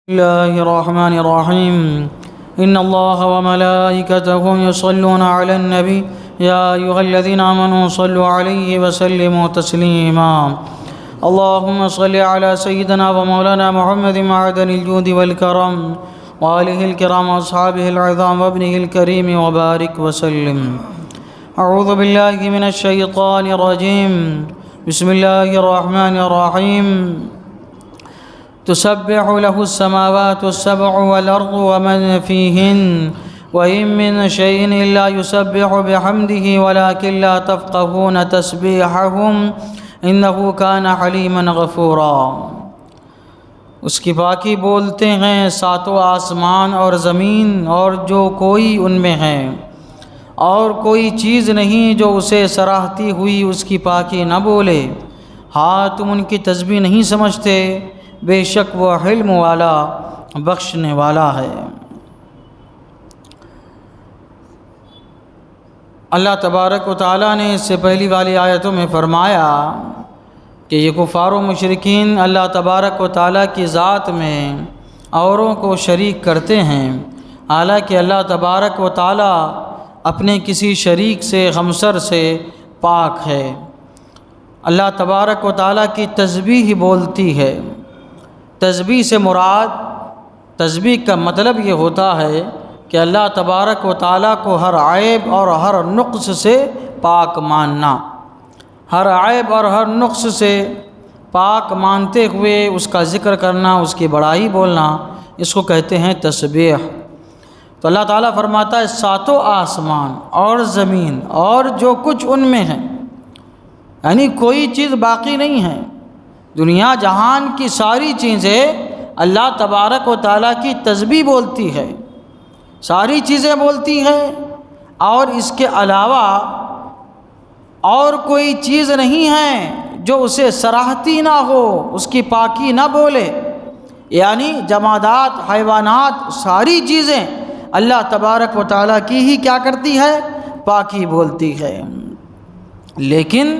الله الرحمن الرحيم إن الله وملائكته يصلون على النبي يا أيها الذين آمنوا صلوا عليه وسلموا تسليما اللهم صل على سيدنا ومولانا محمد معدن الجود والكرم وآله الكرام وأصحابه العظام وابنه الكريم وبارك وسلم. أعوذ بالله من الشيطان الرجيم. بسم الله الرحمن الرحيم. تسبح له السماوات السبع والأرض ومن فيهن وإن من شيء إلا يسبح بحمده ولكن لا تفقهون تسبيحهم إنه كان حليما غفورا. اس کی پاکی بولتے ہیں ساتوں آسمان اور زمین اور جو کوئی ان میں ہے، اور کوئی چیز نہیں جو اسے سراہتی ہوئی اس کی پاکی نہ بولے. ہاں تم ان کی تسبیح نہیں سمجھتے، بے شک وہ حلم والا بخشنے والا ہے. اللہ تبارک و تعالیٰ نے اس سے پہلی والی آیتوں میں فرمایا کہ یہ کفار و مشرکین اللہ تبارک و تعالیٰ کی ذات میں اوروں کو شریک کرتے ہیں، حالانکہ اللہ تبارک و تعالیٰ اپنے کسی شریک سے ہمسر سے پاک ہے. اللہ تبارک و تعالیٰ کی تسبیح بولتی ہے. تسبیح سے مراد، تسبیح کا مطلب یہ ہوتا ہے کہ اللہ تبارک و تعالیٰ کو ہر عیب اور ہر نقص سے پاک ماننا. ہر عیب اور ہر نقص سے پاک مانتے ہوئے اس کا ذکر کرنا، اس کی بڑائی بولنا، اس کو کہتے ہیں تسبیح. تو اللہ تعالیٰ فرماتا ہے ساتوں آسمان اور زمین اور جو کچھ ان میں ہے، یعنی کوئی چیز باقی نہیں ہے. دنیا جہان کی ساری چیزیں اللہ تبارک و تعالیٰ کی تسبیح بولتی ہے، ساری چیزیں بولتی ہیں، اور اس کے علاوہ اور کوئی چیز نہیں ہے جو اسے سراہتی نہ ہو، اس کی پاکی نہ بولے. یعنی جمادات، حیوانات، ساری چیزیں اللہ تبارک و تعالیٰ کی ہی کیا کرتی ہے؟ پاکی بولتی ہے. لیکن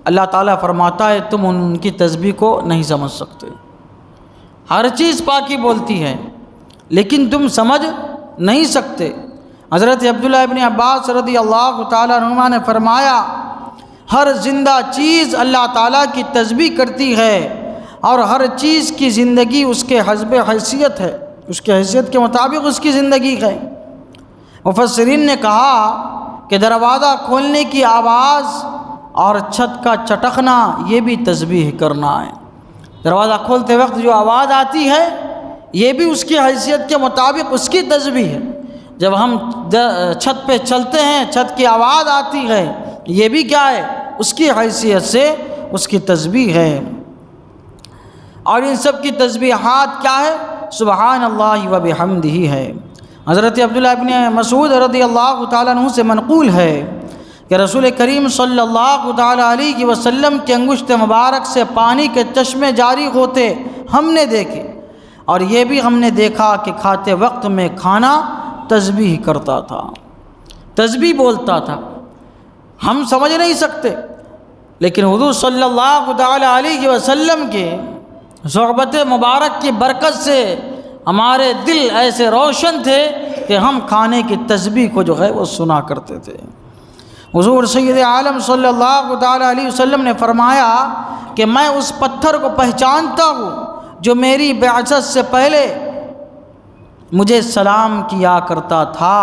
اللہ تعالیٰ فرماتا ہے تم ان کی تسبیح کو نہیں سمجھ سکتے. ہر چیز پاکی بولتی ہے لیکن تم سمجھ نہیں سکتے. حضرت عبداللہ ابن عباس رضی اللہ تعالیٰ عنہما نے فرمایا ہر زندہ چیز اللہ تعالیٰ کی تسبیح کرتی ہے، اور ہر چیز کی زندگی اس کے حسب حیثیت ہے، اس کے حیثیت کے مطابق اس کی زندگی ہے. مفسرین نے کہا کہ دروازہ کھولنے کی آواز اور چھت کا چٹکنا یہ بھی تسبیح کرنا ہے. دروازہ کھولتے وقت جو آواز آتی ہے یہ بھی اس کی حیثیت کے مطابق اس کی تسبیح ہے. جب ہم چھت پہ چلتے ہیں، چھت کی آواز آتی ہے، یہ بھی کیا ہے؟ اس کی حیثیت سے اس کی تسبیح ہے. اور ان سب کی تسبیحات کیا ہے؟ سبحان اللہ و بحمدہ ہے. حضرت عبداللہ ابن مسعود رضی اللہ تعالیٰ عنہ سے منقول ہے کہ رسول کریم صلی اللہ تعالیٰ علیہ وسلم کے انگشت مبارک سے پانی کے چشمے جاری ہوتے ہم نے دیکھے، اور یہ بھی ہم نے دیکھا کہ کھاتے وقت میں کھانا تسبیح کرتا تھا، تسبیح بولتا تھا. ہم سمجھ نہیں سکتے، لیکن حضور صلی اللہ تعالیٰ علیہ وسلم کے صحبت مبارک کی برکت سے ہمارے دل ایسے روشن تھے کہ ہم کھانے کی تسبیح کو جو ہے وہ سنا کرتے تھے. حضور سید عالم صلی اللہ تعالیٰ علیہ وسلم نے فرمایا کہ میں اس پتھر کو پہچانتا ہوں جو میری بعثت سے پہلے مجھے سلام کیا کرتا تھا.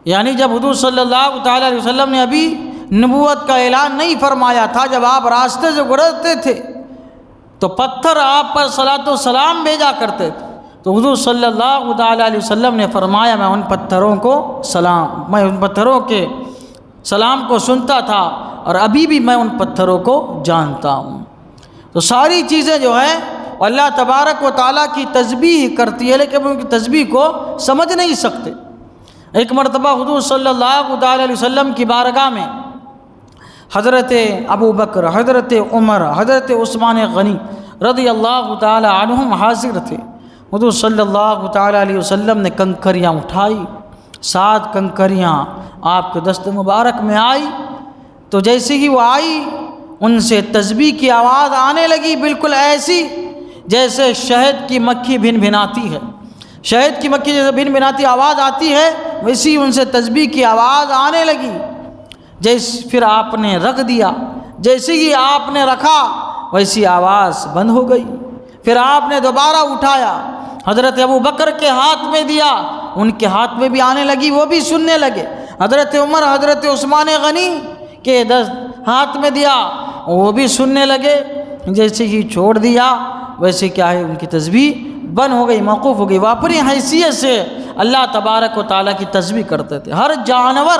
یعنی جب حضور صلی اللہ تعالیٰ علیہ وسلم نے ابھی نبوت کا اعلان نہیں فرمایا تھا، جب آپ راستے سے گزرتے تھے تو پتھر آپ پر صلاۃ و سلام بھیجا کرتے تھے. تو حضور صلی اللہ تعالیٰ علیہ وسلم نے فرمایا میں ان پتھروں کے سلام کو سنتا تھا، اور ابھی بھی میں ان پتھروں کو جانتا ہوں. تو ساری چیزیں جو ہیں اللہ تبارک و تعالیٰ کی تسبیح کرتی ہے، لیکن ان کی تسبیح کو سمجھ نہیں سکتے. ایک مرتبہ حضور صلی اللہ تعالیٰ علیہ وسلم کی بارگاہ میں حضرت ابو بکر، حضرت عمر، حضرت عثمان غنی رضی اللہ تعالیٰ عنہم حاضر تھے. حضور صلی اللہ تعالیٰ علیہ وسلم نے کنکریاں اٹھائی، 7 کنکریاں آپ کے دست مبارک میں آئی. تو جیسے ہی وہ آئی ان سے تسبیح کی آواز آنے لگی، بالکل ایسی جیسے شہد کی مکھی بھن بھناتی ہے، شہد کی مکھی جیسے بھن بھناتی آواز آتی ہے، ویسی ان سے تسبیح کی آواز آنے لگی۔ پھر آپ نے رکھ دیا، جیسے ہی آپ نے رکھا ویسی آواز بند ہو گئی۔ پھر آپ نے دوبارہ اٹھایا، حضرت ابو بکر کے ہاتھ میں دیا، ان کے ہاتھ میں بھی آنے لگی، وہ بھی سننے لگے۔ حضرت عمر، حضرت عثمان غنی کے ہاتھ میں دیا، وہ بھی سننے لگے۔ جیسے ہی چھوڑ دیا ویسے کیا ہے، ان کی تسبیح بند ہو گئی، موقوف ہو گئی۔ وہ اپنی حیثیت سے اللہ تبارک و تعالیٰ کی تسبیح کرتے تھے۔ ہر جانور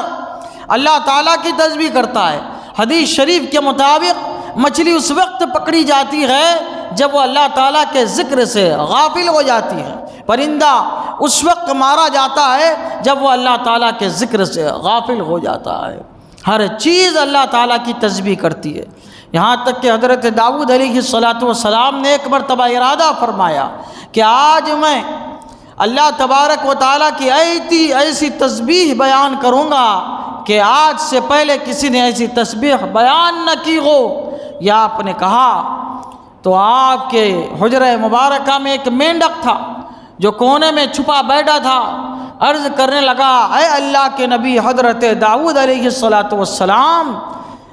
اللہ تعالیٰ کی تسبیح کرتا ہے۔ حدیث شریف کے مطابق مچھلی اس وقت پکڑی جاتی ہے جب وہ اللہ تعالیٰ کے ذکر سے غافل ہو جاتی ہے، پرندہ اس وقت مارا جاتا ہے جب وہ اللہ تعالیٰ کے ذکر سے غافل ہو جاتا ہے۔ ہر چیز اللہ تعالیٰ کی تسبیح کرتی ہے، یہاں تک کہ حضرت داؤد علیہ السلام نے ایک مرتبہ ارادہ فرمایا کہ آج میں اللہ تبارک و تعالیٰ کی ایسی تسبیح بیان کروں گا کہ آج سے پہلے کسی نے ایسی تسبیح بیان نہ کی ہو۔ یا آپ نے کہا تو آپ کے حجرہ مبارکہ میں ایک مینڈک تھا جو کونے میں چھپا بیٹھا تھا، عرض کرنے لگا، اے اللہ کے نبی حضرت داؤد علیہ السلام،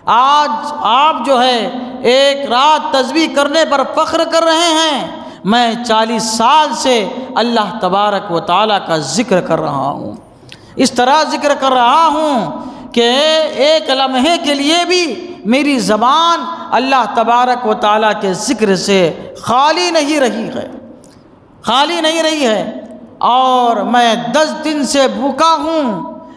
آج آپ جو ہے ایک رات تسبیح کرنے پر فخر کر رہے ہیں، میں 40 سال سے اللہ تبارک و تعالیٰ کا ذکر کر رہا ہوں، اس طرح ذکر کر رہا ہوں کہ ایک لمحے کے لیے بھی میری زبان اللہ تبارک و تعالیٰ کے ذکر سے خالی نہیں رہی ہے، اور میں 10 دن سے بھوکا ہوں،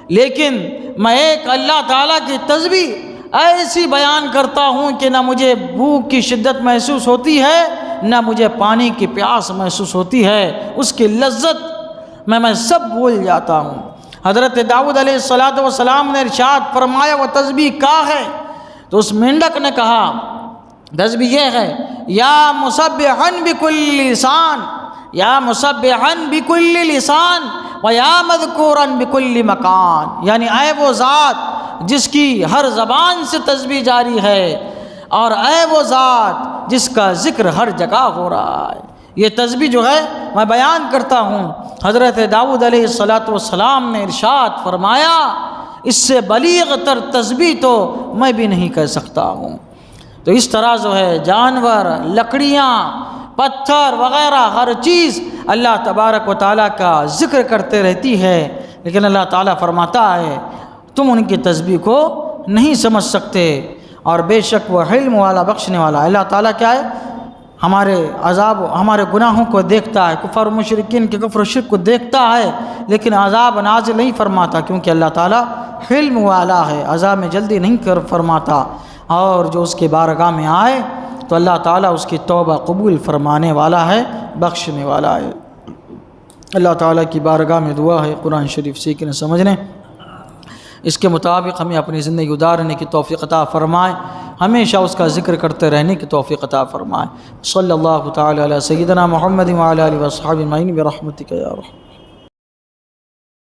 لیکن میں ایک اللہ تعالیٰ کی تسبیح ایسی بیان کرتا ہوں کہ نہ مجھے بھوک کی شدت محسوس ہوتی ہے، نہ مجھے پانی کی پیاس محسوس ہوتی ہے، اس کی لذت میں سب بھول جاتا ہوں۔ حضرت داؤد علیہ السلام نے ارشاد فرمایا، وہ تسبیح کیا ہے؟ تو اس مینڈک نے کہا تسبیح یہ ہے، یا مسبحن بکل لسان، یا مسبحن بکل لسان و یا مذکورن بکل مکان، یعنی اے وہ ذات جس کی ہر زبان سے تسبیح جاری ہے، اور اے وہ ذات جس کا ذکر ہر جگہ ہو رہا ہے۔ یہ تسبیح جو ہے میں بیان کرتا ہوں۔ حضرت داؤد علیہ السلام نے ارشاد فرمایا، اس سے بلیغ تر تسبیح تو میں بھی نہیں کہہ سکتا ہوں۔ تو اس طرح جو ہے جانور، لکڑیاں، پتھر وغیرہ ہر چیز اللہ تبارک و تعالیٰ کا ذکر کرتے رہتی ہے، لیکن اللہ تعالیٰ فرماتا ہے تم ان کی تسبیح کو نہیں سمجھ سکتے، اور بے شک وہ علم والا، بخشنے والا۔ اللہ تعالیٰ کیا ہے؟ ہمارے عذاب، ہمارے گناہوں کو دیکھتا ہے، کفر و مشرکین کے کفر و شرک کو دیکھتا ہے، لیکن عذاب نازل نہیں فرماتا، کیونکہ اللہ تعالیٰ علم والا ہے، عذاب میں جلدی نہیں فرماتا، اور جو اس کے بارگاہ میں آئے تو اللہ تعالیٰ اس کی توبہ قبول فرمانے والا ہے، بخشنے والا ہے۔ اللہ تعالیٰ کی بارگاہ میں دعا ہے قرآن شریف سیکھنے سمجھنے، اس کے مطابق ہمیں اپنی زندگی گزارنے کی توفیق عطا فرمائے، ہمیشہ اس کا ذکر کرتے رہنے کی توفیق عطا فرمائے۔ صلی اللہ تعالی علی سیدنا محمد وعلی آلہ وصحبہ اجمعین برحمتک یا رحمۃ۔